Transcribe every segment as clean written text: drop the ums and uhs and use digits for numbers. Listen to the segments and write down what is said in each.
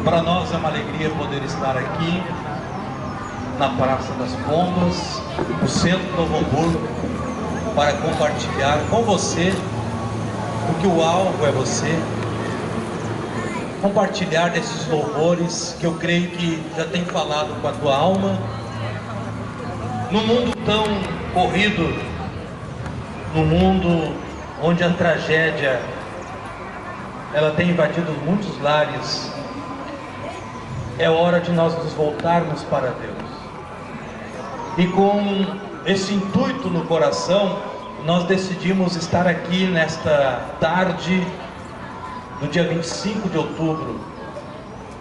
Para nós é uma alegria poder estar aqui na Praça das Pombas, no centro de Novo Hamburgo, para compartilhar com você, porque o alvo é você, compartilhar desses louvores que eu creio que já tem falado com a tua alma. Num mundo tão corrido, num mundo onde a tragédia ela tem invadido muitos lares, é hora de nós nos voltarmos para Deus. E com esse intuito no coração, nós decidimos estar aqui nesta tarde do dia 25 de outubro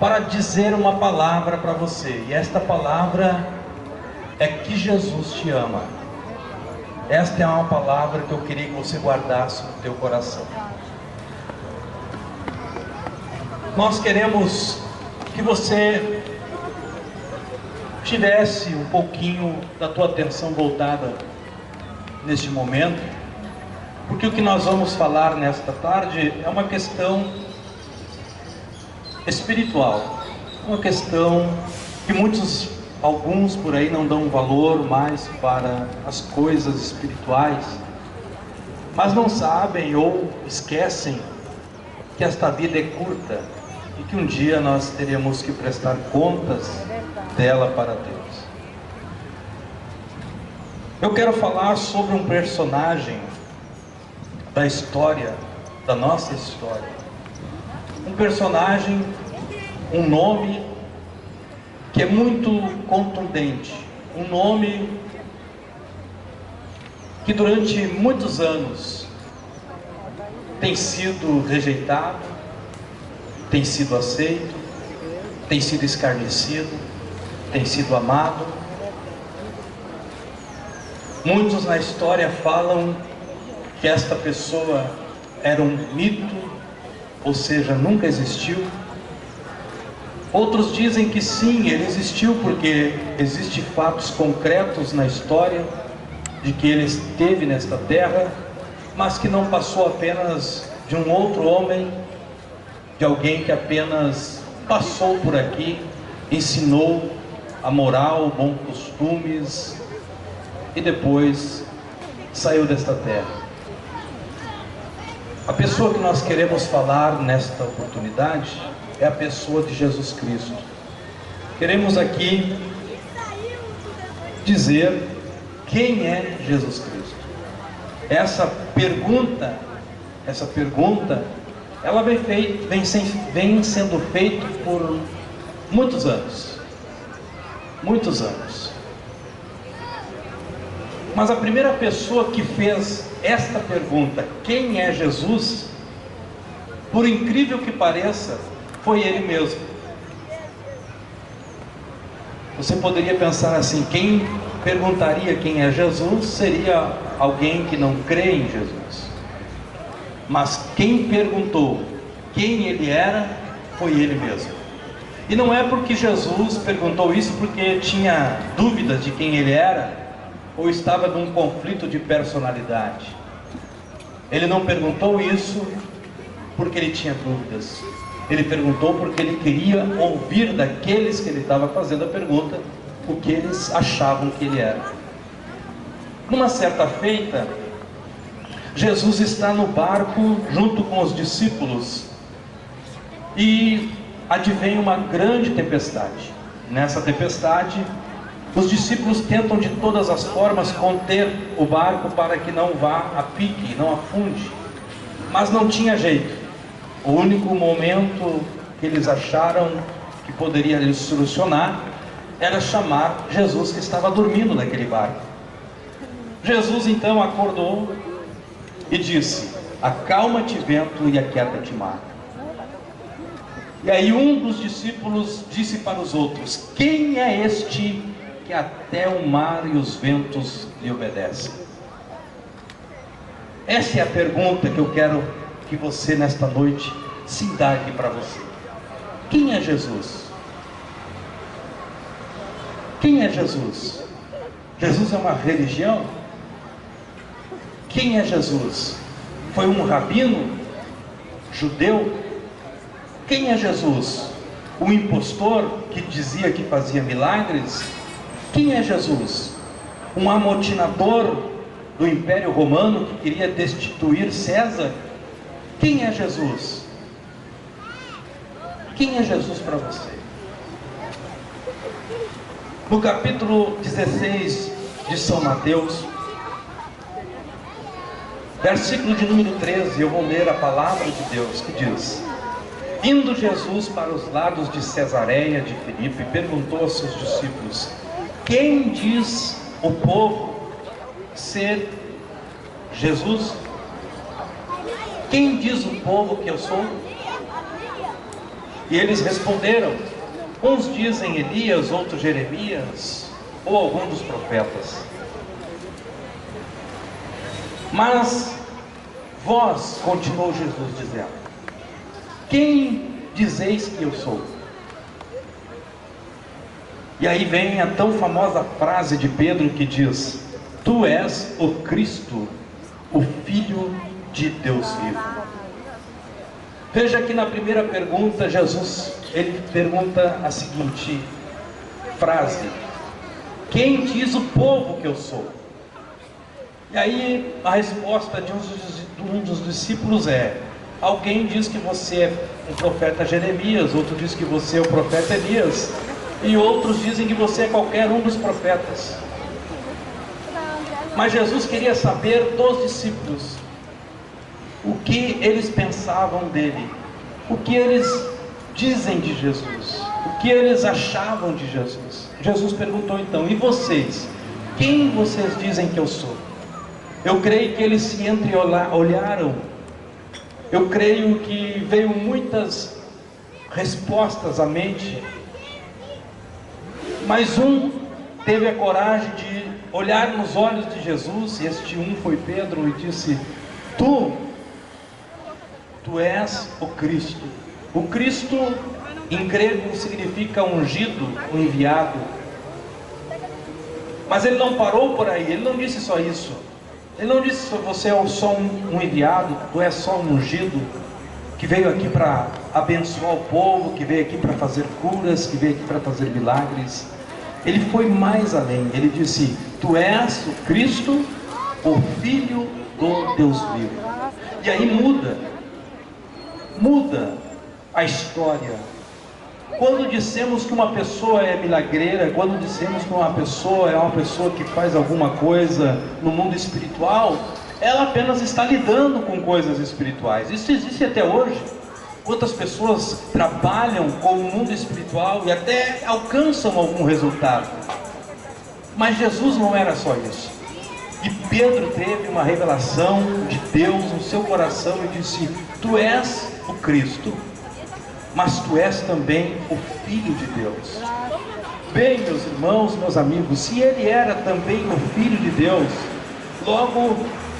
para dizer uma palavra para você. E esta palavra é que Jesus te ama. Esta é uma palavra que eu queria que você guardasse no teu coração. Nós queremos que você tivesse um pouquinho da tua atenção voltada neste momento, porque o que nós vamos falar nesta tarde é uma questão espiritual, uma questão que alguns por aí não dão valor mais para as coisas espirituais, mas não sabem ou esquecem que esta vida é curta e que um dia nós teremos que prestar contas dela para Deus. Eu quero falar sobre um personagem da história, da nossa história. Um personagem, um nome que é muito contundente. Um nome que durante muitos anos tem sido rejeitado, tem sido aceito, tem sido escarnecido, tem sido amado. Muitos na história falam que esta pessoa era um mito, ou seja, nunca existiu. Outros dizem que sim, ele existiu porque existem fatos concretos na história de que ele esteve nesta terra, mas que não passou apenas de um outro homem, de alguém que apenas passou por aqui, ensinou a moral, bons costumes e depois saiu desta terra. A pessoa que nós queremos falar nesta oportunidade é a pessoa de Jesus Cristo. Queremos aqui dizer quem é Jesus Cristo. Essa pergunta, ela vem sendo feita por muitos anos. Muitos anos. Mas a primeira pessoa que fez esta pergunta, quem é Jesus, por incrível que pareça, foi ele mesmo. Você poderia pensar assim, quem perguntaria quem é Jesus seria alguém que não crê em Jesus. Mas quem perguntou quem ele era, foi ele mesmo. E não é porque Jesus perguntou isso porque tinha dúvidas de quem ele era, ou estava num conflito de personalidade. Ele não perguntou isso porque ele tinha dúvidas. Ele perguntou porque ele queria ouvir daqueles que ele estava fazendo a pergunta, o que eles achavam que ele era. Numa certa feita, Jesus está no barco junto com os discípulos e advém uma grande tempestade. Nessa tempestade, os discípulos tentam de todas as formas conter o barco para que não vá a pique, não afunde, mas não tinha jeito. O único momento que eles acharam que poderia lhes solucionar era chamar Jesus, que estava dormindo naquele barco. Jesus então acordou e disse: acalma-te vento e aquieta-te mar. E aí um dos discípulos disse para os outros: quem é este que até o mar e os ventos lhe obedecem? Essa é a pergunta que eu quero que você nesta noite se indague para você. Quem é Jesus? Quem é Jesus? Jesus é uma religião? Quem é Jesus? Foi um rabino judeu? Quem é Jesus? O impostor que dizia que fazia milagres? Quem é Jesus? Um amotinador do Império Romano que queria destituir César? Quem é Jesus? Quem é Jesus para você? No capítulo 16 de São Mateus, versículo de número 13, eu vou ler a palavra de Deus que diz: indo Jesus para os lados de Cesareia de Filipe, perguntou aos seus discípulos: quem diz o povo ser Jesus? Quem diz o povo que eu sou? E eles responderam: uns dizem Elias, outros Jeremias, ou algum dos profetas. Mas vós, continuou Jesus dizendo, quem dizeis que eu sou? E aí vem a tão famosa frase de Pedro que diz: tu és o Cristo, o Filho de Deus vivo. Veja que na primeira pergunta, Jesus, ele pergunta a seguinte frase: quem diz o povo que eu sou? E aí a resposta de um dos discípulos é: alguém diz que você é o profeta Jeremias, outro diz que você é o profeta Elias, e outros dizem que você é qualquer um dos profetas. Mas Jesus queria saber dos discípulos o que eles pensavam dele, o que eles dizem de Jesus, o que eles achavam de Jesus. Jesus perguntou então: e vocês? Quem vocês dizem que eu sou? Eu creio que eles se entreolharam. Eu creio que veio muitas respostas à mente, mas um teve a coragem de olhar nos olhos de Jesus, e este um foi Pedro, e disse: Tu és o Cristo. O Cristo em grego significa ungido, o enviado. Mas ele não parou por aí, ele não disse só isso. Ele não disse: você é só um enviado, tu és só um ungido, que veio aqui para abençoar o povo, que veio aqui para fazer curas, que veio aqui para fazer milagres. Ele foi mais além, ele disse: tu és o Cristo, o Filho do Deus vivo. E aí muda a história. Quando dissemos que uma pessoa é milagreira, quando dissemos que uma pessoa é uma pessoa que faz alguma coisa no mundo espiritual, ela apenas está lidando com coisas espirituais. Isso existe até hoje. Quantas pessoas trabalham com o mundo espiritual e até alcançam algum resultado. Mas Jesus não era só isso. E Pedro teve uma revelação de Deus no seu coração e disse: tu és o Cristo, mas tu és também o Filho de Deus. Bem, meus irmãos, meus amigos, se ele era também o Filho de Deus, logo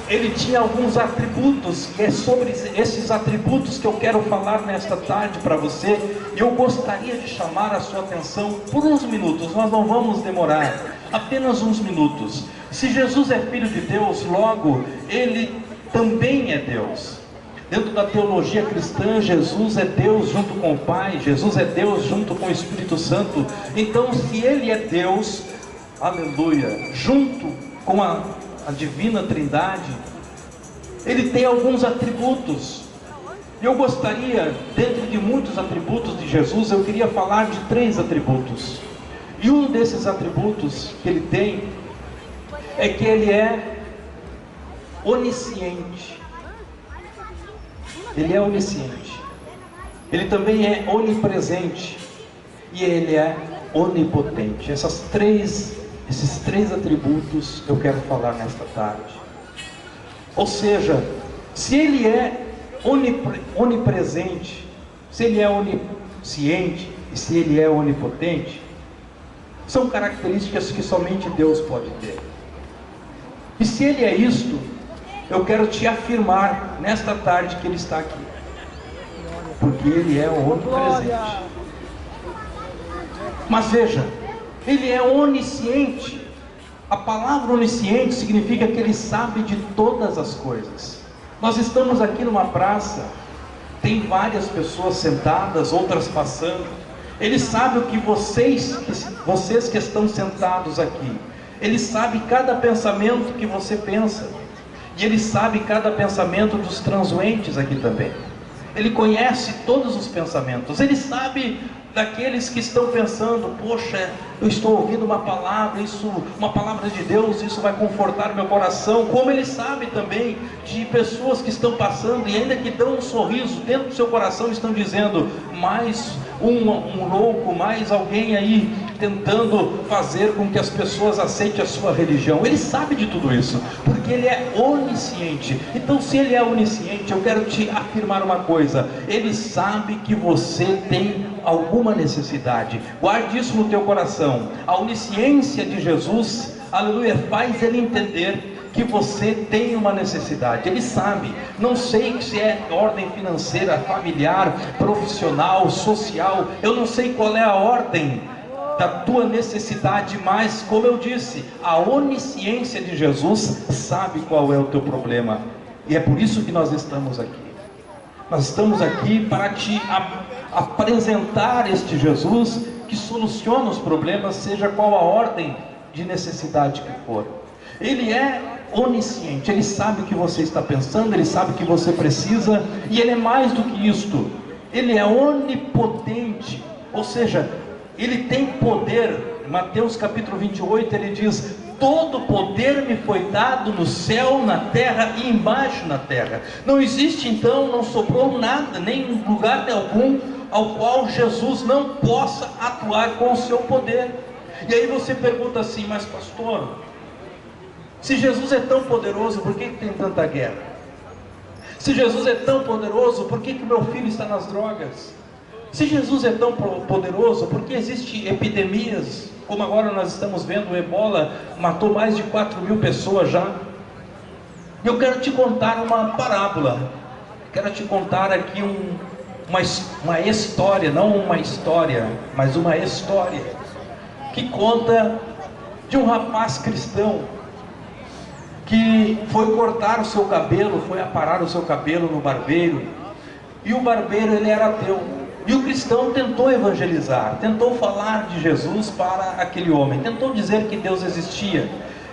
ele tinha alguns atributos, e é sobre esses atributos que eu quero falar nesta tarde para você. E eu gostaria de chamar a sua atenção por uns minutos, nós não vamos demorar, apenas uns minutos. Se Jesus é Filho de Deus, logo ele também é Deus. Dentro da teologia cristã, Jesus é Deus junto com o Pai, Jesus é Deus junto com o Espírito Santo. Então, se ele é Deus, aleluia, junto com a divina Trindade, ele tem alguns atributos. E eu gostaria, dentro de muitos atributos de Jesus, eu queria falar de 3 atributos. E um desses atributos que ele tem é que ele é onisciente. Ele é onisciente. Ele também é onipresente. E ele é onipotente. Esses três atributos eu quero falar nesta tarde. Ou seja, se ele é onipresente, se ele é onisciente e se ele é onipotente, são características que somente Deus pode ter. E se ele é isto, eu quero te afirmar nesta tarde que ele está aqui, porque ele é onipresente. Mas veja, ele é onisciente. A palavra onisciente significa que ele sabe de todas as coisas. Nós estamos aqui numa praça, tem várias pessoas sentadas, outras passando, Ele sabe o que vocês que estão sentados aqui, Ele sabe cada pensamento que você pensa, e Ele sabe cada pensamento dos transuentes aqui também. Ele conhece todos os pensamentos. Ele sabe daqueles que estão pensando: poxa, eu estou ouvindo uma palavra de Deus, isso vai confortar meu coração. Como Ele sabe também de pessoas que estão passando e ainda que dão um sorriso, dentro do seu coração estão dizendo: mais um louco, mais alguém aí tentando fazer com que as pessoas aceitem a sua religião. Ele sabe de tudo isso, porque Ele é onisciente. Então, se Ele é onisciente, eu quero te afirmar uma coisa: Ele sabe que você tem alguma necessidade. Guarde isso no teu coração. A onisciência de Jesus, aleluia, faz Ele entender que você tem uma necessidade. Ele sabe. Não sei se é ordem financeira, familiar, profissional, social, eu não sei qual é a ordem da tua necessidade, mas como eu disse, a onisciência de Jesus sabe qual é o teu problema, e é por isso que nós estamos aqui. Nós estamos aqui para te apresentar este Jesus que soluciona os problemas, seja qual a ordem de necessidade que for. Ele é onisciente, Ele sabe o que você está pensando, Ele sabe o que você precisa, e Ele é mais do que isto, Ele é onipotente, ou seja, Ele tem poder. Mateus capítulo 28, Ele diz: todo poder me foi dado no céu, na terra e embaixo na terra. Não existe então, não sobrou nada, nem lugar algum ao qual Jesus não possa atuar com o seu poder. E aí você pergunta assim: mas pastor, se Jesus é tão poderoso, por que tem tanta guerra? Se Jesus é tão poderoso, por que meu filho está nas drogas? Se Jesus é tão poderoso, por que existem epidemias, como agora nós estamos vendo, o Ebola matou mais de 4.000 pessoas já? Eu quero te contar uma parábola, quero te contar aqui uma história, não uma história, mas uma história, que conta de um rapaz cristão, que foi cortar o seu cabelo, foi aparar o seu cabelo no barbeiro, e o barbeiro, ele era ateu, e o cristão tentou evangelizar, tentou falar de Jesus para aquele homem, tentou dizer que Deus existia,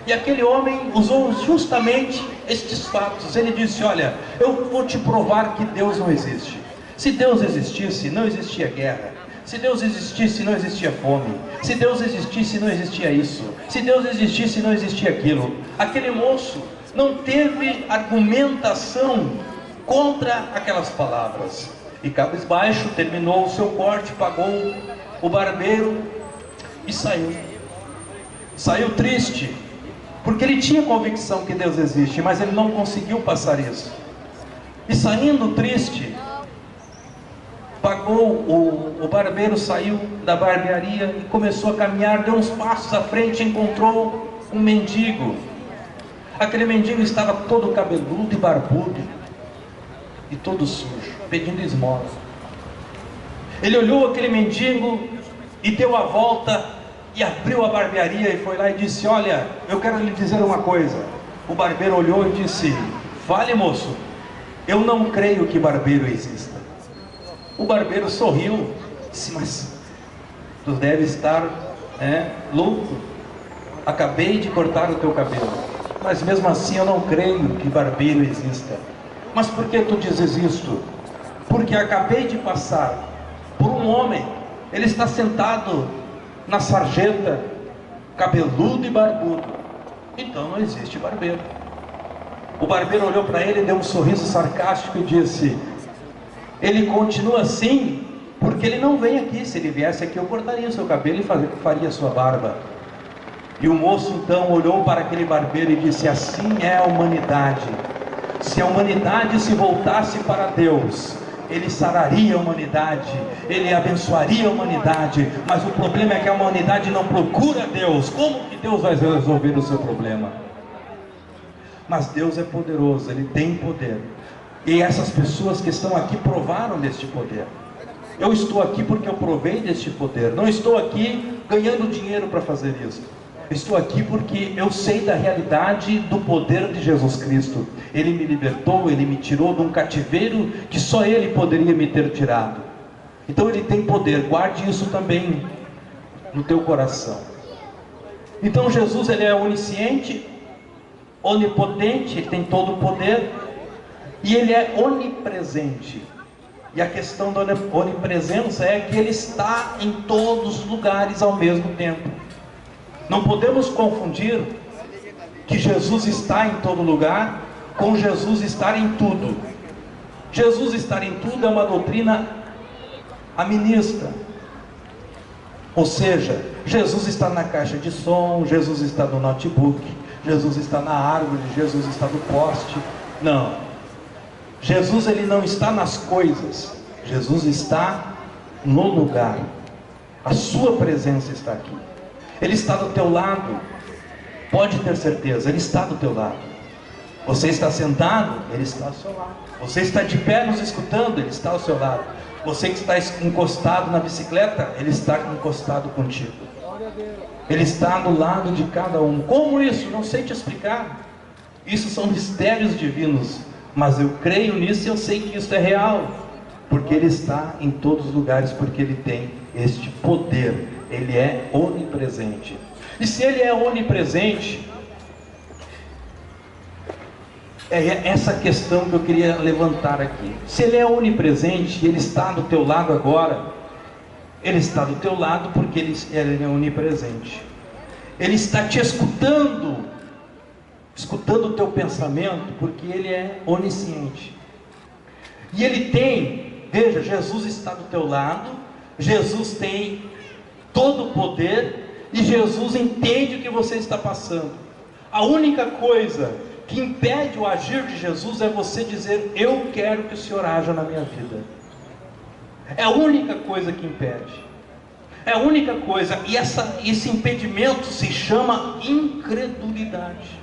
e aquele homem usou justamente estes fatos. Ele disse: olha, eu vou te provar que Deus não existe. Se Deus existisse, não existia guerra. Se Deus existisse, não existia fome. Se Deus existisse, não existia isso. Se Deus existisse, não existia aquilo. Aquele moço não teve argumentação contra aquelas palavras, e cabisbaixo terminou o seu corte, pagou o barbeiro e saiu. Saiu triste, porque ele tinha convicção que Deus existe, mas ele não conseguiu passar isso. E saindo triste, pagou, o barbeiro saiu da barbearia e começou a caminhar, deu uns passos à frente e encontrou um mendigo. Aquele mendigo estava todo cabeludo e barbudo, e todo sujo, pedindo esmola. Ele olhou aquele mendigo e deu a volta e abriu a barbearia e foi lá e disse: olha, eu quero lhe dizer uma coisa. O barbeiro olhou e disse: fale, moço. Eu não creio que barbeiro exista. O barbeiro sorriu, disse: mas tu deve estar louco. Acabei de cortar o teu cabelo, mas mesmo assim eu não creio que barbeiro exista. Mas por que tu dizes isto? Porque acabei de passar por um homem, ele está sentado na sarjeta, cabeludo e barbudo, então não existe barbeiro. O barbeiro olhou para ele, deu um sorriso sarcástico e disse: ele continua assim porque ele não vem aqui. Se ele viesse aqui, eu cortaria o seu cabelo e faria a sua barba. E o moço então olhou para aquele barbeiro e disse: assim é a humanidade. Se a humanidade se voltasse para Deus, Ele sararia a humanidade, Ele abençoaria a humanidade. Mas o problema é que a humanidade não procura Deus. Como que Deus vai resolver o seu problema? Mas Deus é poderoso, Ele tem poder. E essas pessoas que estão aqui provaram deste poder. Eu estou aqui porque eu provei deste poder. Não estou aqui ganhando dinheiro para fazer isso. Estou aqui porque eu sei da realidade do poder de Jesus Cristo. Ele me libertou, Ele me tirou de um cativeiro que só Ele poderia me ter tirado. Então ele tem poder, guarde isso também no teu coração. Então Jesus, ele é onisciente, onipotente, ele tem todo o poder, e ele é onipresente. E a questão da onipresença é que ele está em todos os lugares ao mesmo tempo. Não podemos confundir que Jesus está em todo lugar com Jesus estar em tudo. Jesus estar em tudo é uma doutrina aminista. Ou seja, Jesus está na caixa de som, Jesus está no notebook, Jesus está na árvore, Jesus está no poste. Não. Jesus, ele não está nas coisas. Jesus está no lugar. A sua presença está aqui. Ele está do teu lado. Pode ter certeza, ele está do teu lado. Você está sentado, ele está ao seu lado. Você está de pé nos escutando, ele está ao seu lado. Você que está encostado na bicicleta, ele está encostado contigo. Ele está do lado de cada um. Como isso? Não sei te explicar. Isso são mistérios divinos. Mas eu creio nisso e eu sei que isso é real. Porque ele está em todos os lugares, porque ele tem este poder. Ele é onipresente. E se ele é onipresente, é essa questão que eu queria levantar aqui. Se ele é onipresente, ele está do teu lado agora. Ele está do teu lado porque ele é onipresente. Ele está te escutando o teu pensamento, porque ele é onisciente. E ele tem, veja, Jesus está do teu lado, Jesus tem todo o poder, e Jesus entende o que você está passando. A única coisa que impede o agir de Jesus é você dizer: eu quero que o Senhor haja na minha vida. É a única coisa que impede. É a única coisa. E esse impedimento se chama incredulidade.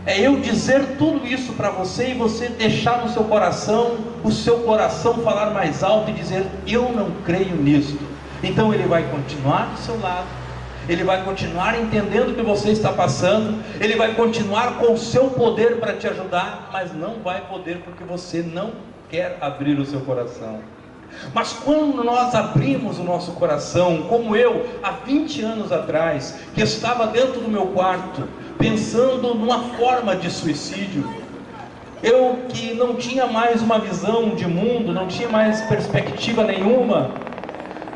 É eu dizer tudo isso para você e você deixar no seu coração, o seu coração falar mais alto e dizer: eu não creio nisto. Então ele vai continuar do seu lado, ele vai continuar entendendo o que você está passando, ele vai continuar com o seu poder para te ajudar, mas não vai poder porque você não quer abrir o seu coração. Mas quando nós abrimos o nosso coração, como eu, há 20 anos atrás, que estava dentro do meu quarto, pensando numa forma de suicídio, eu que não tinha mais uma visão de mundo, não tinha mais perspectiva nenhuma,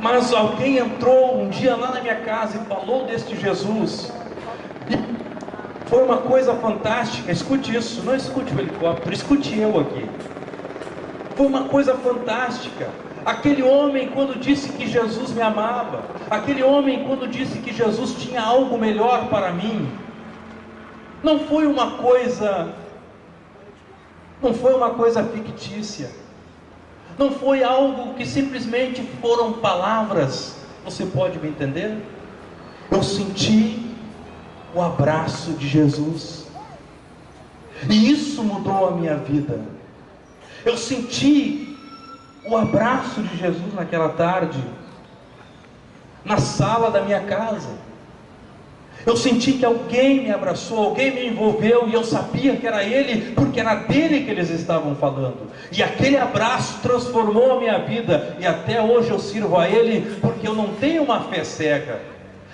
mas alguém entrou um dia lá na minha casa e falou deste Jesus, e foi uma coisa fantástica. Escute isso, não escute o helicóptero, escute eu aqui. Foi uma coisa fantástica. Aquele homem, quando disse que Jesus me amava, aquele homem, quando disse que Jesus tinha algo melhor para mim, não foi uma coisa fictícia, não foi algo que simplesmente foram palavras. Você pode me entender? Eu senti o abraço de Jesus, e isso mudou a minha vida. Eu senti o abraço de Jesus naquela tarde, na sala da minha casa. Eu senti que alguém me abraçou, alguém me envolveu, e eu sabia que era Ele, porque era dele que eles estavam falando. E aquele abraço transformou a minha vida, e até hoje eu sirvo a Ele, porque eu não tenho uma fé cega.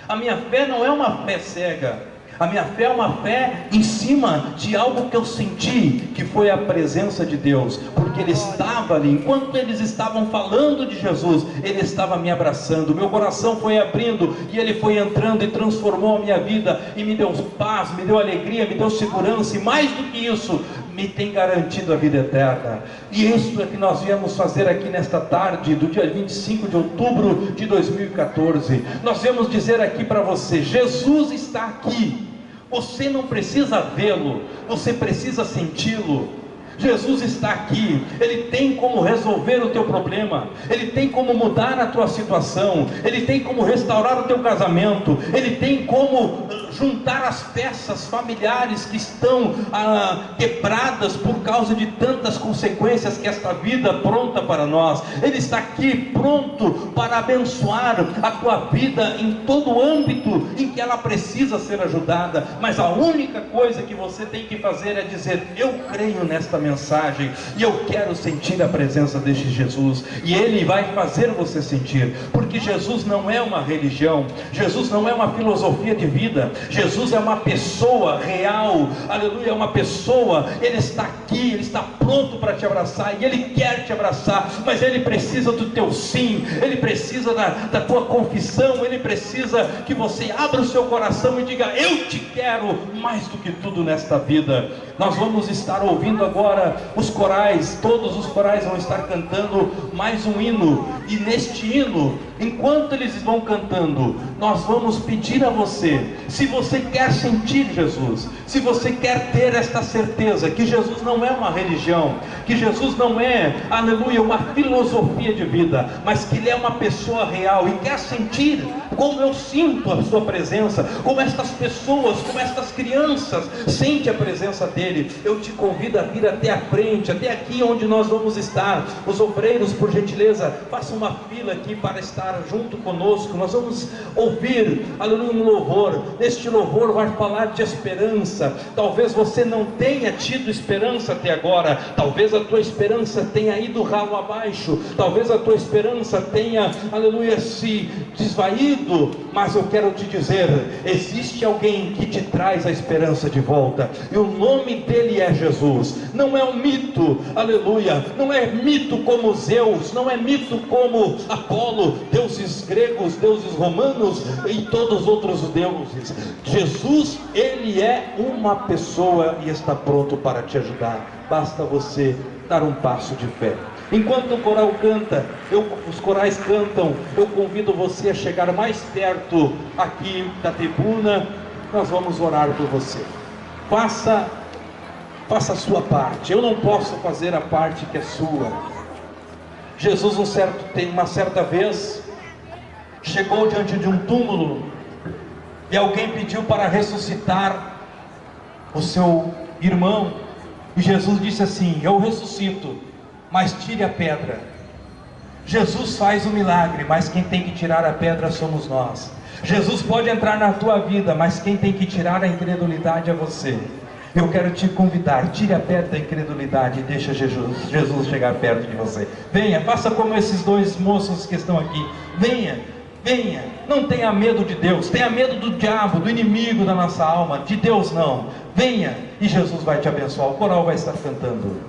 A minha fé não é uma fé cega. A minha fé é uma fé em cima de algo que eu senti, que foi a presença de Deus, porque Ele estava ali, enquanto eles estavam falando de Jesus, Ele estava me abraçando, meu coração foi abrindo, e Ele foi entrando e transformou a minha vida, e me deu paz, me deu alegria, me deu segurança, e mais do que isso, me tem garantido a vida eterna. E isso é que nós viemos fazer aqui nesta tarde, do dia 25 de outubro de 2014, nós viemos dizer aqui para você: Jesus está aqui. Você não precisa vê-lo, você precisa senti-lo. Jesus está aqui, Ele tem como resolver o teu problema, Ele tem como mudar a tua situação, Ele tem como restaurar o teu casamento, Ele tem como juntar as peças familiares que estão quebradas por causa de tantas consequências que esta vida pronta para nós. Ele está aqui pronto para abençoar a tua vida em todo o âmbito em que ela precisa ser ajudada. Mas a única coisa que você tem que fazer é dizer: eu creio nesta mensagem. mensagem, e eu quero sentir a presença deste Jesus, e Ele vai fazer você sentir, porque Jesus não é uma religião, Jesus não é uma filosofia de vida, Jesus é uma pessoa real, aleluia, é uma pessoa. Ele está aqui, Ele está pronto para te abraçar, e Ele quer te abraçar, mas Ele precisa do teu sim, Ele precisa da tua confissão, Ele precisa que você abra o seu coração e diga: eu te quero mais do que tudo nesta vida. Nós vamos estar ouvindo agora os corais, todos os corais vão estar cantando mais um hino, e neste hino, enquanto eles vão cantando, nós vamos pedir a você, se você quer sentir Jesus, se você quer ter esta certeza que Jesus não é uma religião, que Jesus não é, aleluia, uma filosofia de vida, mas que Ele é uma pessoa real, e quer sentir como eu sinto a sua presença, como estas pessoas, como estas crianças sentem a presença dEle, eu te convido a vir até a frente, até aqui onde nós vamos estar. Os obreiros, por gentileza, façam uma fila aqui para estar junto conosco. Nós vamos ouvir, aleluia, um louvor. Este louvor vai falar de esperança. Talvez você não tenha tido esperança até agora, talvez a tua esperança tenha ido ralo abaixo, talvez a tua esperança tenha, aleluia, se desvaído, mas eu quero te dizer, existe alguém que te traz a esperança de volta, e o nome dele é Jesus. Não é um mito, aleluia, não é mito como Zeus, não é mito como Apolo, deuses gregos, deuses romanos e todos os outros deuses. Jesus, ele é uma pessoa e está pronto para te ajudar. Basta você dar um passo de fé. Enquanto o coral canta, os corais cantam, eu convido você a chegar mais perto aqui da tribuna. Nós vamos orar por você. Faça a sua parte. Eu não posso fazer a parte que é sua. Jesus uma certa vez chegou diante de um túmulo, e alguém pediu para ressuscitar o seu irmão, e Jesus disse assim: eu ressuscito, mas tire a pedra. Jesus faz o milagre, mas quem tem que tirar a pedra somos nós. Jesus pode entrar na tua vida, mas quem tem que tirar a incredulidade é você. Eu quero te convidar, tire a pedra da incredulidade e deixa Jesus chegar perto de você. Venha, faça como esses dois moços que estão aqui. Venha, não tenha medo de Deus, tenha medo do diabo, do inimigo da nossa alma, de Deus não. Venha, e Jesus vai te abençoar. O coral vai estar cantando.